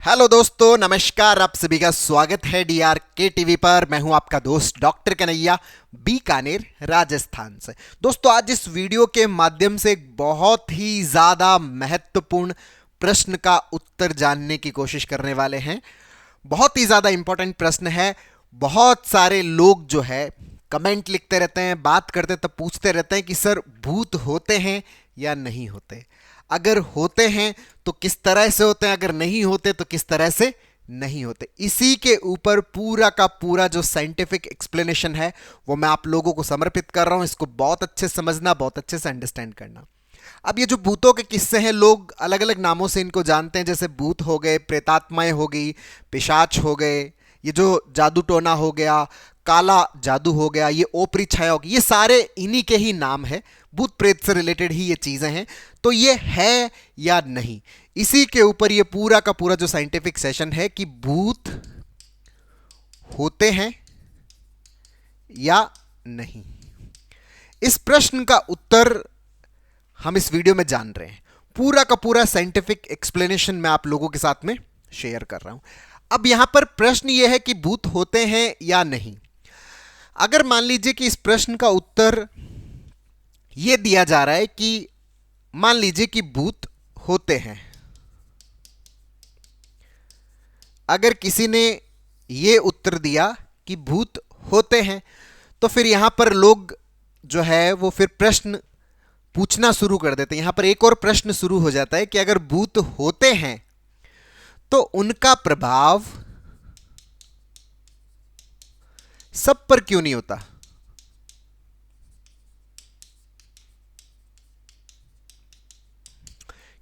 Hello दोस्तों, नमस्कार। आप सभी का स्वागत है DRK टीवी पर। मैं हूं आपका दोस्त डॉक्टर कन्हैया, बीकानेर, राजस्थान से। दोस्तों, आज इस वीडियो के माध्यम से एक बहुत ही ज़्यादा महत्वपूर्ण प्रश्न का उत्तर जानने की कोशिश करने वाले हैं। बहुत ही ज़्यादा इंपॉर्टेंट प्रश्न है। बहुत सारे लोग जो है कमेंट लिखते रहते हैं, बात करते तब पूछते रहते हैं कि सर भूत होते हैं या नहीं होते। अगर होते हैं तो किस तरह से होते हैं, अगर नहीं होते तो किस तरह से नहीं होते। इसी के ऊपर पूरा का पूरा जो साइंटिफिक एक्सप्लेनेशन है वो मैं आप लोगों को समर्पित कर रहा हूं। इसको बहुत अच्छे से समझना, बहुत अच्छे से अंडरस्टैंड करना। अब ये जो भूतों के किस्से हैं, लोग अलग अलग नामों से इनको जानते हैं। जैसे भूत हो गए, प्रेतात्माएं हो गई, पिशाच हो गए, ये जो जादू टोना हो गया, काला जादू हो गया, ये ओपरी छाया हो गई, ये सारे इन्हीं के ही नाम है। भूत प्रेत से रिलेटेड ही ये चीजें हैं। तो ये है या नहीं, इसी के ऊपर ये पूरा का पूरा जो साइंटिफिक सेशन है कि भूत होते हैं या नहीं। इस प्रश्न का उत्तर हम इस वीडियो में जान रहे हैं। पूरा का पूरा साइंटिफिक एक्सप्लेनेशन मैं आप लोगों के साथ में शेयर कर रहा हूं। अब यहां पर प्रश्न यह है कि भूत होते हैं या नहीं। अगर मान लीजिए कि इस प्रश्न का उत्तर यह दिया जा रहा है कि मान लीजिए कि भूत होते हैं, अगर किसी ने यह उत्तर दिया कि भूत होते हैं, तो फिर यहां पर लोग जो है वो फिर प्रश्न पूछना शुरू कर देते हैं। यहां पर एक और प्रश्न शुरू हो जाता है कि अगर भूत होते हैं तो उनका प्रभाव सब पर क्यों नहीं होता।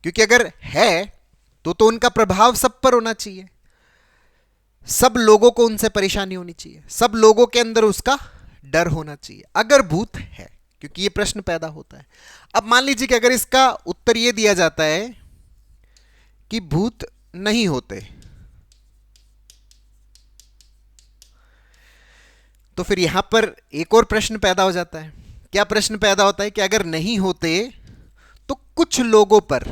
क्योंकि अगर है तो उनका प्रभाव सब पर होना चाहिए, सब लोगों को उनसे परेशानी होनी चाहिए, सब लोगों के अंदर उसका डर होना चाहिए अगर भूत है। क्योंकि यह प्रश्न पैदा होता है। अब मान लीजिए कि अगर इसका उत्तर यह दिया जाता है कि भूत नहीं होते, तो फिर यहां पर एक और प्रश्न पैदा हो जाता है। क्या प्रश्न पैदा होता है कि अगर नहीं होते तो कुछ लोगों पर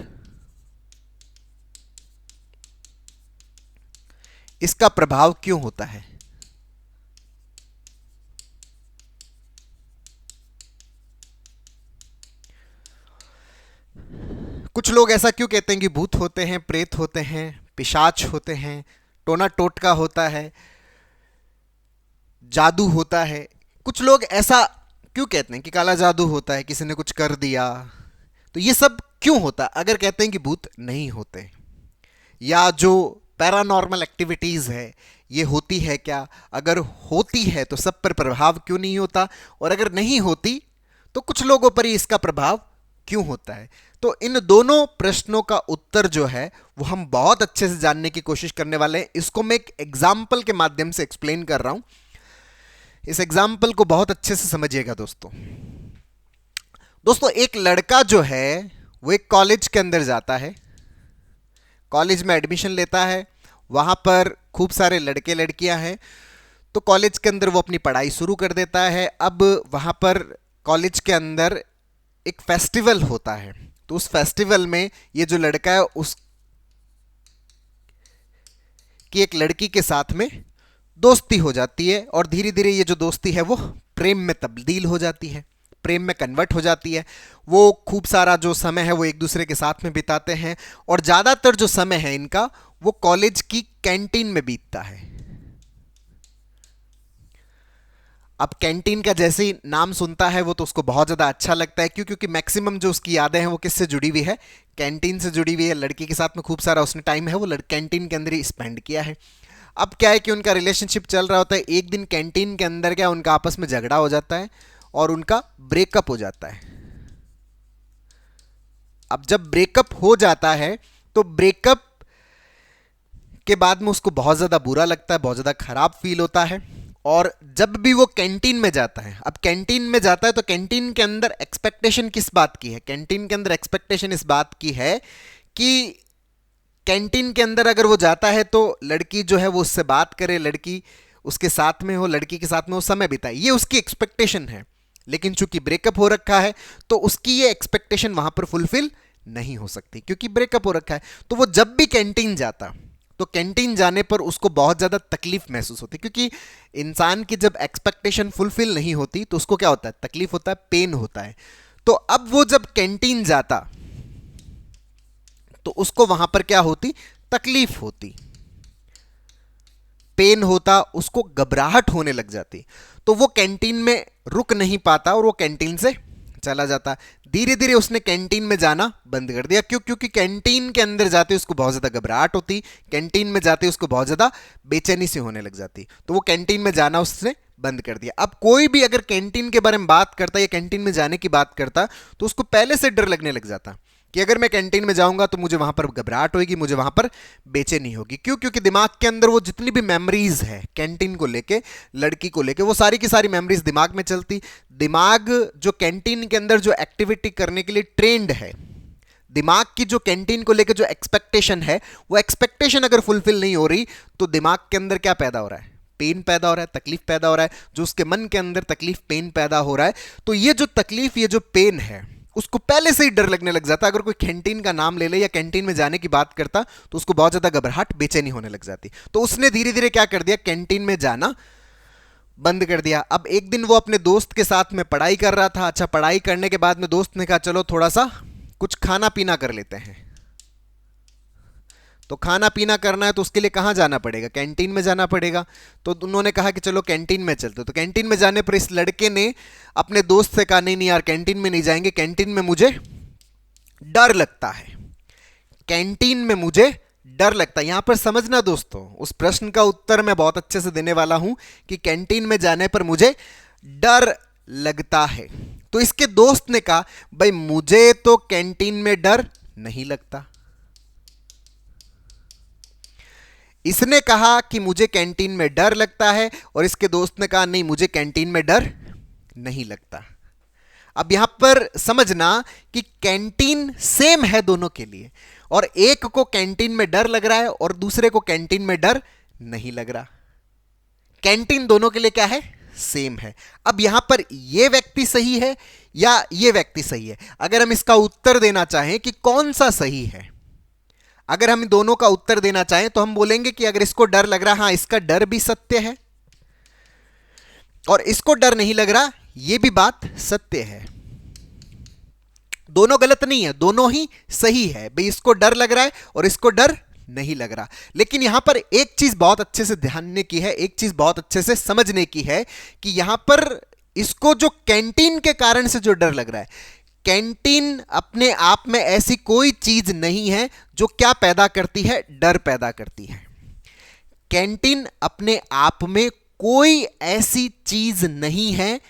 इसका प्रभाव क्यों होता है। कुछ लोग ऐसा क्यों कहते हैं कि भूत होते हैं, प्रेत होते हैं, पिशाच होते हैं, टोना टोटका होता है, जादू होता है। कुछ लोग ऐसा क्यों कहते हैं कि काला जादू होता है, किसी ने कुछ कर दिया। तो ये सब क्यों होता है अगर कहते हैं कि भूत नहीं होते। या जो पैरानॉर्मल एक्टिविटीज है ये होती है क्या, अगर होती है तो सब पर प्रभाव क्यों नहीं होता, और अगर नहीं होती तो कुछ लोगों पर ही इसका प्रभाव क्यों होता है। तो इन दोनों प्रश्नों का उत्तर जो है वो हम बहुत अच्छे से जानने की कोशिश करने वाले हैं। इसको मैं एक एग्जाम्पल के माध्यम से एक्सप्लेन कर रहा हूं। इस एग्जाम्पल को बहुत अच्छे से समझिएगा दोस्तों। दोस्तों, एक लड़का जो है वो एक कॉलेज के अंदर जाता है, कॉलेज में एडमिशन लेता है। वहां पर खूब सारे लड़के लड़कियां हैं, तो कॉलेज के अंदर वो अपनी पढ़ाई शुरू कर देता है। अब वहां पर कॉलेज के अंदर एक फेस्टिवल होता है, तो उस फेस्टिवल में ये जो लड़का है उसकी एक लड़की के साथ में दोस्ती हो जाती है, और धीरे धीरे ये जो दोस्ती है वो प्रेम में तब्दील हो जाती है, प्रेम में कन्वर्ट हो जाती है। वो खूब सारा जो समय है वो एक दूसरे के साथ में बिताते हैं, और ज़्यादातर जो समय है इनका वो कॉलेज की कैंटीन में बीतता है। अब कैंटीन का जैसे ही नाम सुनता है वो तो उसको बहुत ज़्यादा अच्छा लगता है। क्यों? क्योंकि मैक्सिमम जो उसकी यादें हैं वो किससे जुड़ी हुई है, कैंटीन से जुड़ी हुई है। लड़की के साथ में खूब सारा उसने टाइम है वो कैंटीन के अंदर ही स्पेंड किया है। अब क्या है कि उनका रिलेशनशिप चल रहा होता है। एक दिन कैंटीन के अंदर क्या उनका आपस में झगड़ा हो जाता है और उनका ब्रेकअप हो जाता है। अब जब ब्रेकअप हो जाता है तो ब्रेकअप के बाद में उसको बहुत ज़्यादा बुरा लगता है, बहुत ज़्यादा खराब फील होता है। और जब भी वो कैंटीन में जाता है, अब कैंटीन में जाता है तो कैंटीन के अंदर एक्सपेक्टेशन किस बात की है, कैंटीन के अंदर एक्सपेक्टेशन इस बात की है कि कैंटीन के अंदर अगर वो जाता है तो लड़की जो है वो उससे बात करे, लड़की उसके साथ में हो, लड़की के साथ में वो समय बिताए, ये उसकी एक्सपेक्टेशन है। लेकिन चूंकि ब्रेकअप हो रखा है तो उसकी ये एक्सपेक्टेशन वहां पर फुलफिल नहीं हो सकती, क्योंकि ब्रेकअप हो रखा है। तो वो जब भी कैंटीन जाता तो कैंटीन जाने पर उसको बहुत ज़्यादा तकलीफ महसूस होती है, क्योंकि इंसान की जब एक्सपेक्टेशन फुलफिल नहीं होती तो उसको क्या होता है, तकलीफ होता है, पेन होता है। तो अब वो जब कैंटीन जाता तो उसको वहां पर क्या होती, तकलीफ होती, पेन होता, उसको घबराहट होने लग जाती। तो वो कैंटीन में रुक नहीं पाता और वो कैंटीन से चला जाता। धीरे धीरे उसने कैंटीन में जाना बंद कर दिया। क्यों? क्योंकि कैंटीन के अंदर जाते उसको बहुत ज्यादा घबराहट होती, कैंटीन में जाते उसको बहुत ज्यादा बेचैनी से होने लग जाती, तो वो कैंटीन में जाना उसने बंद कर दिया। अब कोई भी अगर कैंटीन के बारे में बात करता या कैंटीन में जाने की बात करता तो उसको पहले से डर लगने लग जाता कि अगर मैं कैंटीन में जाऊंगा तो मुझे वहां पर घबराहट होगी, मुझे वहां पर बेचैनी होगी। क्यों? क्योंकि दिमाग के अंदर वो जितनी भी मेमोरीज है कैंटीन को लेके, लड़की को लेके, वो सारी की सारी मेमोरीज दिमाग में चलती। दिमाग जो कैंटीन के अंदर जो एक्टिविटी करने के लिए ट्रेंड है, दिमाग की जो कैंटीन को लेकर जो एक्सपेक्टेशन है, वो एक्सपेक्टेशन अगर फुलफिल नहीं हो रही तो दिमाग के अंदर क्या पैदा हो रहा है, पेन पैदा हो रहा है, तकलीफ पैदा हो रहा है। जो उसके मन के अंदर तकलीफ पेन पैदा हो रहा है, तो ये जो तकलीफ, ये जो पेन है, उसको पहले से ही डर लगने लग जाता। अगर कोई कैंटीन का नाम ले ले या कैंटीन में जाने की बात करता तो उसको बहुत ज्यादा घबराहट, बेचैनी होने लग जाती। तो उसने धीरे धीरे क्या कर दिया, कैंटीन में जाना बंद कर दिया। अब एक दिन वो अपने दोस्त के साथ में पढ़ाई कर रहा था। अच्छा, पढ़ाई करने के बाद में दोस्त ने कहा चलो थोड़ा सा कुछ खाना पीना कर लेते हैं। तो खाना पीना करना है तो उसके लिए कहां जाना पड़ेगा, कैंटीन में जाना पड़ेगा। तो उन्होंने कहा कि चलो कैंटीन में चलते। तो कैंटीन में जाने पर इस लड़के ने अपने दोस्त से कहा नहीं नहीं यार, कैंटीन में नहीं जाएंगे, कैंटीन में मुझे डर लगता है, कैंटीन में मुझे डर लगता है। यहां पर समझना दोस्तों, उस प्रश्न का उत्तर मैं बहुत अच्छे से देने वाला हूं कि कैंटीन में जाने पर मुझे डर लगता है। तो इसके दोस्त ने कहा भाई मुझे तो कैंटीन में डर नहीं लगता। इसने कहा कि मुझे कैंटीन में डर लगता है और इसके दोस्त ने कहा नहीं मुझे कैंटीन में डर नहीं लगता। अब यहां पर समझना कि कैंटीन सेम है दोनों के लिए, और एक को कैंटीन में डर लग रहा है और दूसरे को कैंटीन में डर नहीं लग रहा। कैंटीन दोनों के लिए क्या है, सेम है। अब यहां पर यह व्यक्ति सही है या यह व्यक्ति सही है, अगर हम इसका उत्तर देना चाहें कि कौन सा सही है, अगर हम दोनों का उत्तर देना चाहें तो हम बोलेंगे कि अगर इसको डर लग रहा है, हां इसका डर भी सत्य है, और इसको डर नहीं लग रहा, यह भी बात सत्य है। दोनों गलत नहीं है, दोनों ही सही है। भाई इसको डर लग रहा है और इसको डर नहीं लग रहा। लेकिन यहां पर एक चीज बहुत अच्छे से ध्यान की है, एक चीज बहुत अच्छे से समझने की है कि यहां पर इसको जो कैंटीन के कारण से जो डर लग रहा है, कैंटीन अपने आप में ऐसी कोई चीज नहीं है जो क्या पैदा करती है, डर पैदा करती है। कैंटीन अपने आप में कोई ऐसी चीज नहीं है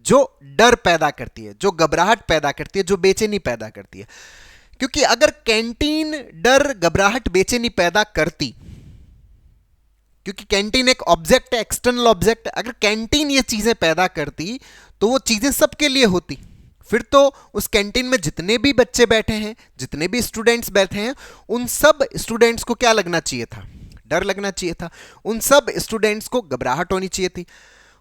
जो डर पैदा करती है, जो घबराहट पैदा करती है, जो बेचैनी पैदा करती है। क्योंकि अगर कैंटीन डर, घबराहट, बेचैनी पैदा करती, क्योंकि कैंटीन एक ऑब्जेक्ट है, एक्सटर्नल ऑब्जेक्ट, अगर कैंटीन ये चीजें पैदा करती तो वो चीजें सबके लिए होती। फिर तो उस कैंटीन में जितने भी बच्चे बैठे हैं, जितने भी स्टूडेंट्स बैठे हैं, उन सब स्टूडेंट्स को क्या लगना चाहिए था, डर लगना चाहिए था। उन सब स्टूडेंट्स को घबराहट होनी चाहिए थी,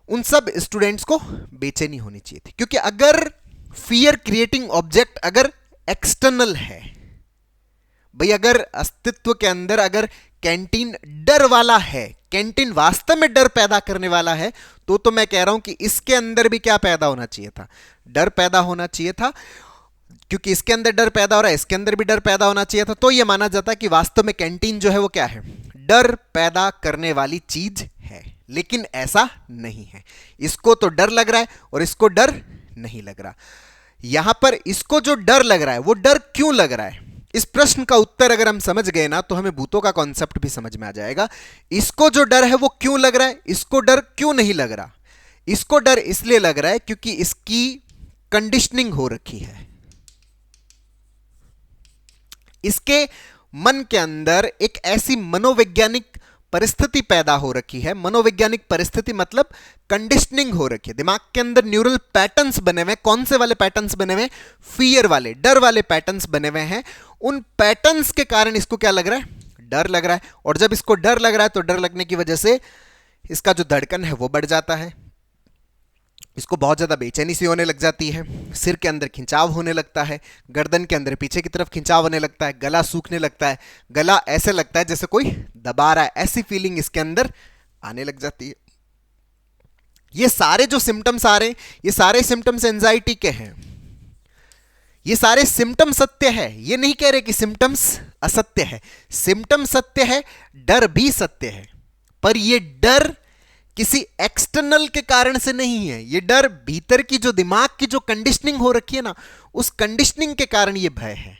उन सब स्टूडेंट्स को बेचैनी होनी चाहिए थी। क्योंकि अगर फियर क्रिएटिंग ऑब्जेक्ट अगर एक्सटर्नल है, भाई अगर अस्तित्व के अंदर अगर कैंटीन डर वाला है, कैंटीन वास्तव में डर पैदा करने वाला है, तो मैं कह रहा हूं कि इसके अंदर भी क्या पैदा होना चाहिए था, डर पैदा होना चाहिए था। क्योंकि इसके अंदर डर पैदा हो रहा है, इसके अंदर भी डर पैदा होना चाहिए था। तो यह माना जाता है कि वास्तव में कैंटीन जो है वो क्या है, डर पैदा करने वाली चीज है। लेकिन ऐसा नहीं है, इसको तो डर लग रहा है और इसको डर नहीं लग रहा। यहां पर इसको जो डर लग रहा है, वो डर क्यों लग रहा है, इस प्रश्न का उत्तर अगर हम समझ गए ना तो हमें भूतों का कॉन्सेप्ट भी समझ में आ जाएगा। इसको जो डर है वो क्यों लग रहा है, इसको डर क्यों नहीं लग रहा। इसको डर इसलिए लग रहा है क्योंकि इसकी कंडीशनिंग हो रखी है, इसके मन के अंदर एक ऐसी मनोवैज्ञानिक परिस्थिति पैदा हो रखी है। मनोवैज्ञानिक परिस्थिति मतलब कंडीशनिंग हो रखी है, दिमाग के अंदर न्यूरल पैटर्न्स बने हुए हैं। कौन से वाले पैटर्न्स बने हुए हैं, फियर वाले, डर वाले पैटर्न्स बने हुए हैं। उन पैटर्न्स के कारण इसको क्या लग रहा है, डर लग रहा है। और जब इसको डर लग रहा है तो डर लगने की वजह से इसका जो धड़कन है वो बढ़ जाता है, इसको बहुत ज़्यादा बेचैनी सी होने लग जाती है, सिर के अंदर खिंचाव होने लगता है, गर्दन के अंदर पीछे की तरफ खिंचाव होने लगता है, गला सूखने लगता है, गला ऐसे लगता है जैसे कोई दबा रहा है, ऐसी फीलिंग इसके अंदर आने लग जाती है। ये सारे जो सिम्टम्स आ रहे हैं, ये सारे सिम्टम्स एंजाइटी के हैं। ये सारे सिम्टम सत्य है, ये नहीं कह रहे कि सिम्टम्स असत्य है। सिम्टम सत्य है, डर भी सत्य है, पर ये डर किसी एक्सटर्नल के कारण से नहीं है। ये डर भीतर की जो दिमाग की जो कंडीशनिंग हो रखी है ना, उस कंडीशनिंग के कारण ये भय है।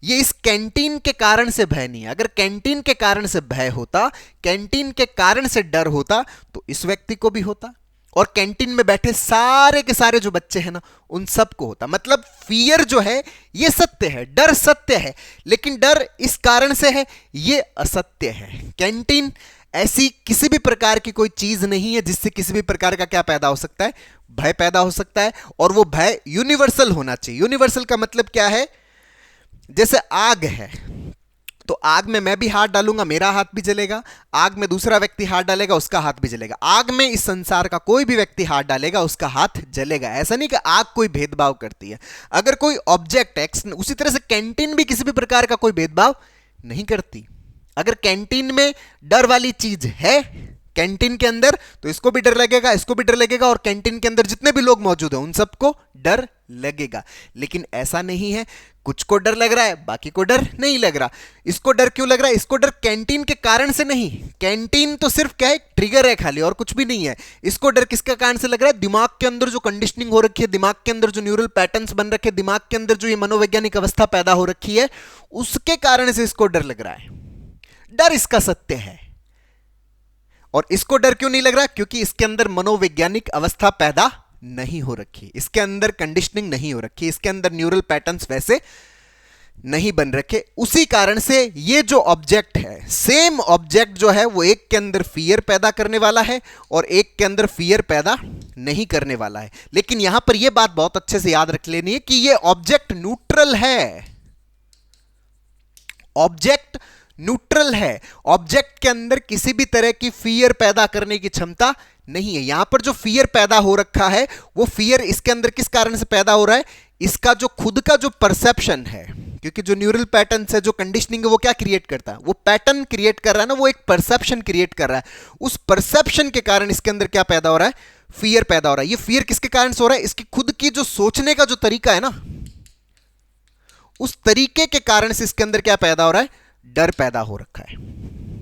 ये इस कैंटीन के कारण से भय नहीं है। अगर कैंटीन के कारण से भय होता, कैंटीन के कारण से डर होता, तो इस व्यक्ति को भी होता और कैंटीन में बैठे सारे के सारे जो बच्चे हैं ना, उन सबको होता। मतलब फियर जो है ये सत्य है, डर सत्य है, लेकिन डर इस कारण से है, ये असत्य है। कैंटीन ऐसी किसी भी प्रकार की कोई चीज नहीं है जिससे किसी भी प्रकार का क्या पैदा हो सकता है, भय पैदा हो सकता है। और वो भय यूनिवर्सल होना चाहिए। यूनिवर्सल का मतलब क्या है? जैसे आग है, तो आग में मैं भी हाथ डालूंगा, मेरा हाथ भी जलेगा। आग में दूसरा व्यक्ति हाथ डालेगा, उसका हाथ भी जलेगा। आग में इस संसार का कोई भी व्यक्ति हाथ डालेगा, उसका हाथ जलेगा। ऐसा नहीं कि आग कोई भेदभाव करती है। अगर कोई ऑब्जेक्ट एक्स, उसी तरह से कैंटीन भी किसी भी प्रकार का कोई भेदभाव नहीं करती। अगर कैंटीन में डर वाली चीज है कैंटीन के अंदर, तो इसको भी डर लगेगा, इसको भी डर लगेगा, और कैंटीन के अंदर जितने भी लोग मौजूद हैं उन सबको डर लगेगा। लेकिन ऐसा नहीं है, कुछ को डर लग रहा है, बाकी को डर नहीं लग रहा। इसको डर क्यों लग रहा है? इसको डर कैंटीन के कारण से नहीं। कैंटीन तो सिर्फ क्या है, ट्रिगर है खाली, और कुछ भी नहीं है। इसको डर किसके कारण से लग रहा है? दिमाग के अंदर जो कंडीशनिंग हो रखी है, दिमाग के अंदर जो न्यूरल पैटर्न्स बन रखे, दिमाग के अंदर जो ये मनोवैज्ञानिक अवस्था पैदा हो रखी है, उसके कारण से इसको डर लग रहा है। डर इसका सत्य है। और इसको डर क्यों नहीं लग रहा? क्योंकि इसके अंदर मनोवैज्ञानिक अवस्था पैदा नहीं हो रखी, इसके अंदर कंडीशनिंग नहीं हो रखी, इसके अंदर न्यूरल पैटर्न्स वैसे नहीं बन रखे। उसी कारण से ये जो ऑब्जेक्ट है, सेम ऑब्जेक्ट जो है, वो एक के अंदर फियर पैदा करने वाला है और एक के अंदर फियर पैदा नहीं करने वाला है। लेकिन यहां पर यह बात बहुत अच्छे से याद रख लेनी है कि यह ऑब्जेक्ट न्यूट्रल है। ऑब्जेक्ट न्यूट्रल है। ऑब्जेक्ट के अंदर किसी भी तरह की फियर पैदा करने की क्षमता नहीं है। यहां पर जो फियर पैदा हो रखा है, वो फियर इसके अंदर किस कारण से पैदा हो रहा है? इसका जो खुद का जो परसेप्शन है, क्योंकि जो न्यूरल पैटर्न है, जो कंडीशनिंग है, वो क्या क्रिएट करता है? वो पैटर्न क्रिएट कर रहा है ना, वो एक परसेप्शन क्रिएट कर रहा है। उस परसेप्शन के कारण इसके अंदर क्या पैदा हो रहा है? फियर पैदा हो रहा है। ये फियर किसके कारण से हो रहा है? इसकी खुद की जो सोचने का जो तरीका है ना, उस तरीके के कारण से इसके अंदर क्या पैदा हो रहा है? डर पैदा हो रखा है।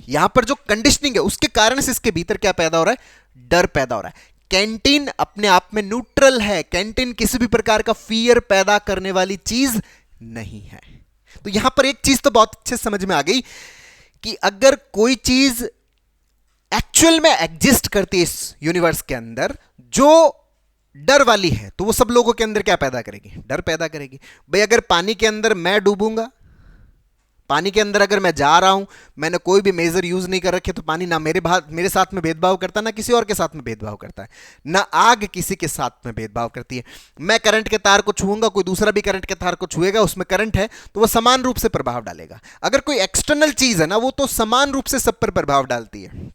यहां पर जो कंडीशनिंग है, उसके कारण से इसके भीतर क्या पैदा हो रहा है? डर पैदा हो रहा है। कैंटीन अपने आप में न्यूट्रल है। कैंटीन किसी भी प्रकार का फियर पैदा करने वाली चीज नहीं है। तो यहां पर एक चीज तो बहुत अच्छे से समझ में आ गई कि अगर कोई चीज एक्चुअल में एग्जिस्ट करती है इस यूनिवर्स के अंदर, जो डर वाली है, तो वो सब लोगों के अंदर क्या पैदा करेगी? डर पैदा करेगी। भाई अगर पानी के अंदर मैं डूबूंगा, पानी के अंदर अगर मैं जा रहा हूं, मैंने कोई भी मेजर यूज नहीं कर रखे, तो पानी ना मेरे साथ में भेदभाव करता, ना किसी और के साथ में भेदभाव करता है, ना आग किसी के साथ में भेदभाव करती है। मैं करंट के तार को छूंगा, कोई दूसरा भी करंट के तार को छुएगा, उसमें करंट है, तो वो समान रूप से प्रभाव डालेगा। अगर कोई एक्सटर्नल चीज है ना, वो तो समान रूप से सब पर प्रभाव डालती है।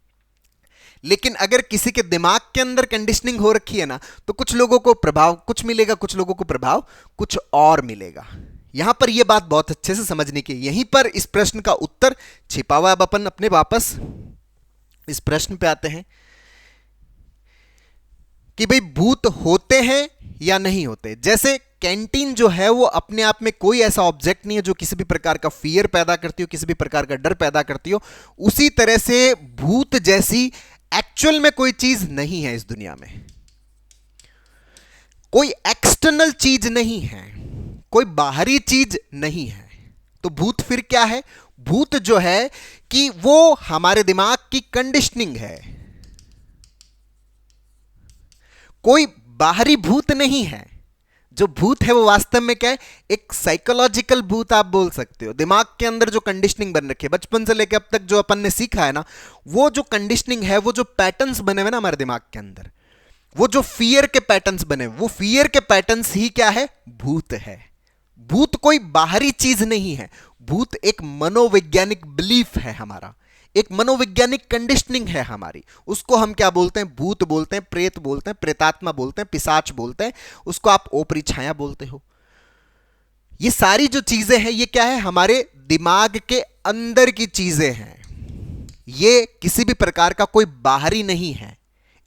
लेकिन अगर किसी के दिमाग के अंदर कंडीशनिंग हो रखी है ना, तो कुछ लोगों को प्रभाव कुछ मिलेगा, कुछ लोगों को प्रभाव कुछ और मिलेगा। यहां पर यह बात बहुत अच्छे से समझने की, यहीं पर इस प्रश्न का उत्तर छिपा हुआ है। अब अपन अपने वापस इस प्रश्न पे आते हैं कि भाई भूत होते हैं या नहीं होते। जैसे कैंटीन जो है, वो अपने आप में कोई ऐसा ऑब्जेक्ट नहीं है जो किसी भी प्रकार का फियर पैदा करती हो, किसी भी प्रकार का डर पैदा करती हो। उसी तरह से भूत जैसी एक्चुअल में कोई चीज नहीं है इस दुनिया में। कोई एक्सटर्नल चीज नहीं है, कोई बाहरी चीज नहीं है। तो भूत फिर क्या है? भूत जो है कि वो हमारे दिमाग की कंडीशनिंग है। कोई बाहरी भूत नहीं है। जो भूत है वो वास्तव में क्या है? एक साइकोलॉजिकल भूत आप बोल सकते हो। दिमाग के अंदर जो कंडीशनिंग बन रखी है, बचपन से लेकर अब तक जो अपन ने सीखा है ना, वो जो कंडीशनिंग है, वो जो पैटर्न्स बने हुए ना हमारे दिमाग के अंदर, वो जो फियर के पैटर्न्स बने, वो फियर के पैटर्न्स ही क्या है? भूत है। भूत कोई बाहरी चीज नहीं है। भूत एक मनोवैज्ञानिक बिलीफ है हमारा, एक मनोवैज्ञानिक कंडीशनिंग है हमारी। उसको हम क्या बोलते हैं? भूत बोलते हैं, प्रेत बोलते हैं, प्रेतात्मा बोलते हैं, पिशाच बोलते हैं, उसको आप ओपरी छाया बोलते हो। ये सारी जो चीजें हैं ये क्या है? हमारे दिमाग के अंदर की चीजें हैं, ये किसी भी प्रकार का कोई बाहरी नहीं है।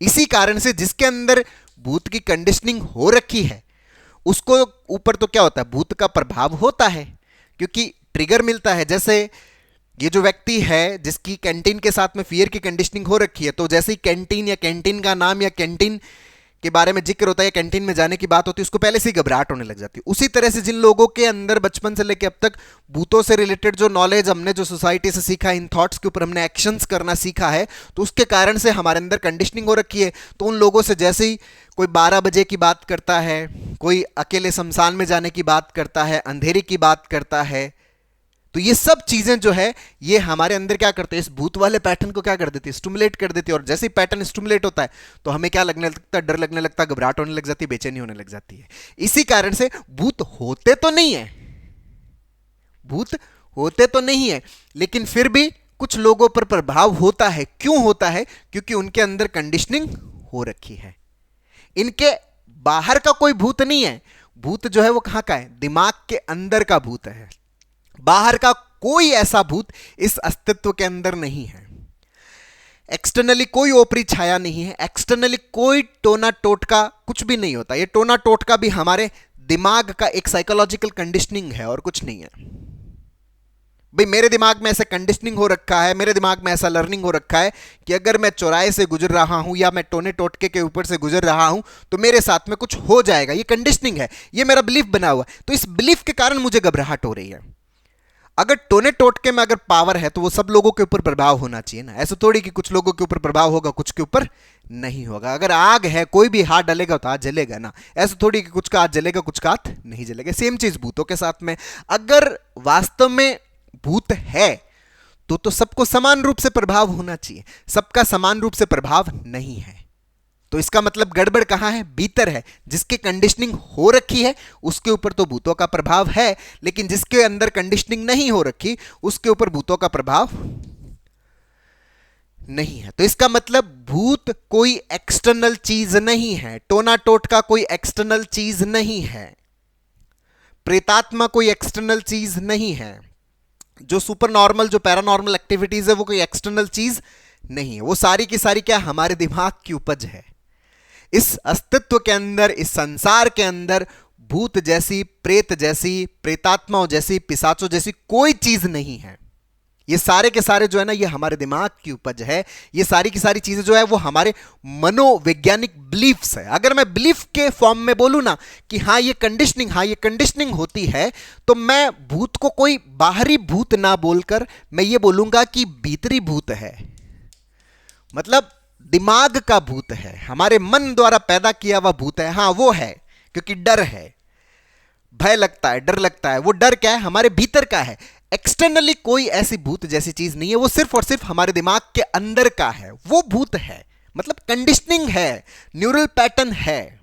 इसी कारण से जिसके अंदर भूत की कंडीशनिंग हो रखी है उसको ऊपर तो क्या होता है? भूत का प्रभाव होता है, क्योंकि ट्रिगर मिलता है। जैसे ये जो व्यक्ति है जिसकी कैंटीन के साथ में फियर की कंडीशनिंग हो रखी है, तो जैसे ही कैंटीन या कैंटीन का नाम या कैंटीन के बारे में जिक्र होता है या कैंटीन में जाने की बात होती है, उसको पहले से ही घबराहट होने लग जाती है। उसी तरह से जिन लोगों के अंदर बचपन से लेकर अब तक भूतों से रिलेटेड जो नॉलेज हमने जो सोसाइटी से सीखा, इन थॉट्स के ऊपर हमने एक्शंस करना सीखा है, तो उसके कारण से हमारे अंदर कंडीशनिंग हो रखी है। तो उन लोगों से जैसे ही कोई 12 बजे की बात करता है, कोई अकेले शमशान में जाने की बात करता है, अंधेरे की बात करता है, तो ये सब चीजें जो है ये हमारे अंदर क्या करते हैं? इस भूत वाले पैटर्न को क्या कर देती है? स्टिमुलेट कर देती है। और जैसे ही पैटर्न स्टिमुलेट होता है तो हमें क्या लगने लगता है? डर लगने लगता है, घबराहट होने लग जाती है, बेचैनी होने लग जाती है। इसी कारण से भूत होते तो नहीं है, भूत होते तो नहीं है, लेकिन फिर भी कुछ लोगों पर प्रभाव होता है। क्यों होता है? क्योंकि उनके अंदर कंडीशनिंग हो रखी है। इनके बाहर का कोई भूत नहीं है। भूत जो है वो कहां का है? दिमाग के अंदर का भूत है। बाहर का कोई ऐसा भूत इस अस्तित्व के अंदर नहीं है। एक्सटर्नली कोई ओपरी छाया नहीं है, एक्सटर्नली कोई टोना टोटका कुछ भी नहीं होता। ये टोना टोटका भी हमारे दिमाग का एक साइकोलॉजिकल कंडीशनिंग है और कुछ नहीं है। भाई मेरे दिमाग में ऐसा कंडीशनिंग हो रखा है, मेरे दिमाग में ऐसा लर्निंग हो रखा है कि अगर मैं चौराहे से गुजर रहा हूं या मैं टोने टोटके के ऊपर से गुजर रहा हूं तो मेरे साथ में कुछ हो जाएगा। ये कंडीशनिंग है, ये मेरा बिलीफ बना हुआ है। तो इस बिलीफ के कारण मुझे घबराहट हो रही है। अगर टोने टोटके में अगर पावर है तो वो सब लोगों के ऊपर प्रभाव होना चाहिए ना। ऐसा थोड़ी कि कुछ लोगों के ऊपर प्रभाव होगा, कुछ के ऊपर नहीं होगा। अगर आग है, कोई भी हाथ डालेगा तो हाथ जलेगा ना। ऐसा थोड़ी कि कुछ का हाथ जलेगा, कुछ का हाथ नहीं जलेगा। सेम चीज भूतों के साथ में। अगर वास्तव में भूत है तो सबको समान रूप से प्रभाव होना चाहिए। सबका समान रूप से प्रभाव नहीं है, तो इसका मतलब गड़बड़ कहां है? भीतर है। जिसकी कंडीशनिंग हो रखी है उसके ऊपर तो भूतों का प्रभाव है, लेकिन जिसके अंदर कंडीशनिंग नहीं हो रखी उसके ऊपर भूतों का प्रभाव नहीं है। तो इसका मतलब भूत कोई एक्सटर्नल चीज नहीं है, टोना टोटका कोई एक्सटर्नल चीज नहीं है, प्रेतात्मा कोई एक्सटर्नल चीज नहीं है, जो सुपर नॉर्मल जो पैरानॉर्मल एक्टिविटीज है वो कोई एक्सटर्नल चीज नहीं है। वो सारी की सारी क्या? हमारे दिमाग की उपज है। इस अस्तित्व के अंदर, इस संसार के अंदर भूत जैसी, प्रेत जैसी, प्रेतात्माओं जैसी, पिशाचों जैसी कोई चीज नहीं है। ये सारे के सारे जो है ना ये हमारे दिमाग की उपज है। ये सारी की सारी चीजें जो है वो हमारे मनोवैज्ञानिक बिलीफ्स है। अगर मैं बिलीफ के फॉर्म में बोलूं ना कि हाँ ये कंडीशनिंग होती है, तो मैं भूत को कोई बाहरी भूत ना बोलकर मैं ये बोलूंगा कि भीतरी भूत है। मतलब दिमाग का भूत है, हमारे मन द्वारा पैदा किया हुआ भूत है। हाँ वो है, क्योंकि डर है, भय लगता है, डर लगता है। वो डर क्या है? हमारे भीतर का है। एक्सटर्नली कोई ऐसी भूत जैसी चीज नहीं है, वो सिर्फ और सिर्फ हमारे दिमाग के अंदर का है। वो भूत है, मतलब कंडीशनिंग है, न्यूरल पैटर्न है,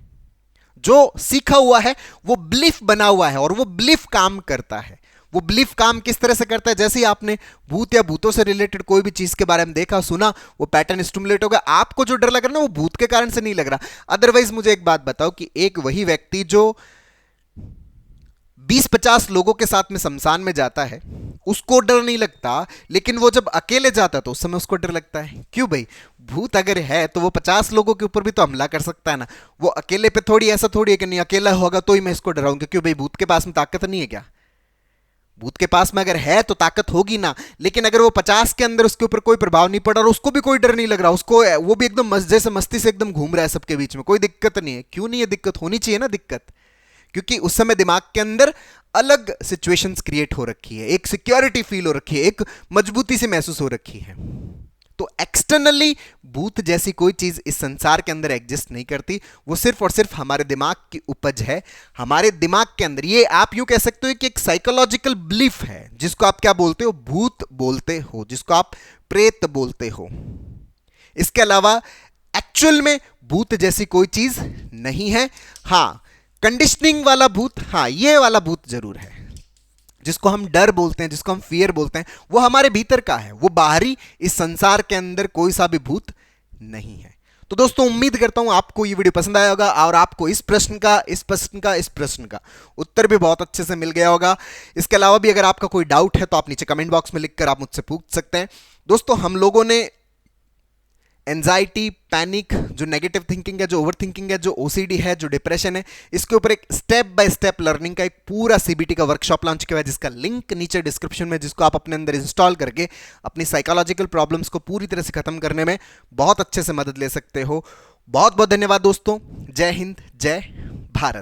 जो सीखा हुआ है, वो बिलीफ बना हुआ है और वो बिलीफ काम करता है। वो बिलीफ काम किस तरह से करता है? जैसे ही आपने भूत या भूतों से रिलेटेड कोई भी चीज के बारे में देखा, सुना, वो पैटर्न स्टिमुलेट होगा। आपको जो डर लग रहा है ना वो भूत के कारण से नहीं लग रहा। अदरवाइज मुझे एक बात बताओ कि एक वही व्यक्ति जो 20-50 लोगों के साथ में शमशान में जाता है उसको डर नहीं लगता, लेकिन वो जब अकेले जाता है तो उस समय उसको डर लगता है। क्यों भाई? भूत अगर है तो वो 50 लोगों के ऊपर भी तो हमला कर सकता है ना। वो अकेले पे थोड़ी, ऐसा थोड़ी है कि नहीं अकेला होगा तो ही मैं इसको डराऊंगा। क्यों भाई? भूत के पास में ताकत नहीं है क्या? भूत के पास में अगर है तो ताकत होगी ना। लेकिन अगर वो 50 के अंदर उसके ऊपर कोई प्रभाव नहीं पड़ा और उसको भी कोई डर नहीं लग रहा, उसको वो भी एकदम जैसे मस्ती से एकदम घूम रहा है सबके बीच में, कोई दिक्कत नहीं है। क्यों नहीं है दिक्कत? होनी चाहिए ना दिक्कत, क्योंकि उस समय दिमाग के अंदर अलग सिचुएशंस क्रिएट हो रखी है, एक सिक्योरिटी फील हो रखी है, एक मजबूती से महसूस हो रखी है। तो एक्सटर्नली भूत जैसी कोई चीज इस संसार के अंदर एग्जिस्ट नहीं करती। वो सिर्फ और सिर्फ हमारे दिमाग की उपज है। हमारे दिमाग के अंदर ये आप यूं कह सकते हो कि एक साइकोलॉजिकल बिलीफ है, जिसको आप क्या बोलते हो? भूत बोलते हो, जिसको आप प्रेत बोलते हो। इसके अलावा एक्चुअल में भूत जैसी कोई चीज नहीं है। हां, कंडीशनिंग वाला भूत, हां ये वाला भूत जरूर है। जिसको हम डर बोलते हैं, जिसको हम फियर बोलते हैं, वो हमारे भीतर का है, वो बाहरी इस संसार के अंदर कोई सा भी भूत नहीं है। तो दोस्तों उम्मीद करता हूं आपको ये वीडियो पसंद आया होगा और आपको इस प्रश्न का उत्तर भी बहुत अच्छे से मिल गया होगा। इसके अलावा भी अगर आपका कोई डाउट है तो आप नीचे कमेंट बॉक्स में लिखकर आप मुझसे पूछ सकते हैं। दोस्तों हम लोगों ने एंजाइटी, पैनिक, जो नेगेटिव थिंकिंग है, जो ओवर थिंकिंग है, जो ओसीडी है, जो डिप्रेशन है, इसके ऊपर एक स्टेप बाय स्टेप लर्निंग का एक पूरा सीबीटी का वर्कशॉप लॉन्च किया है, जिसका लिंक नीचे डिस्क्रिप्शन में, जिसको आप अपने अंदर इंस्टॉल करके अपनी साइकोलॉजिकल प्रॉब्लम्स को पूरी तरह से खत्म करने में बहुत अच्छे से मदद ले सकते हो। बहुत बहुत धन्यवाद दोस्तों। जय हिंद, जय भारत।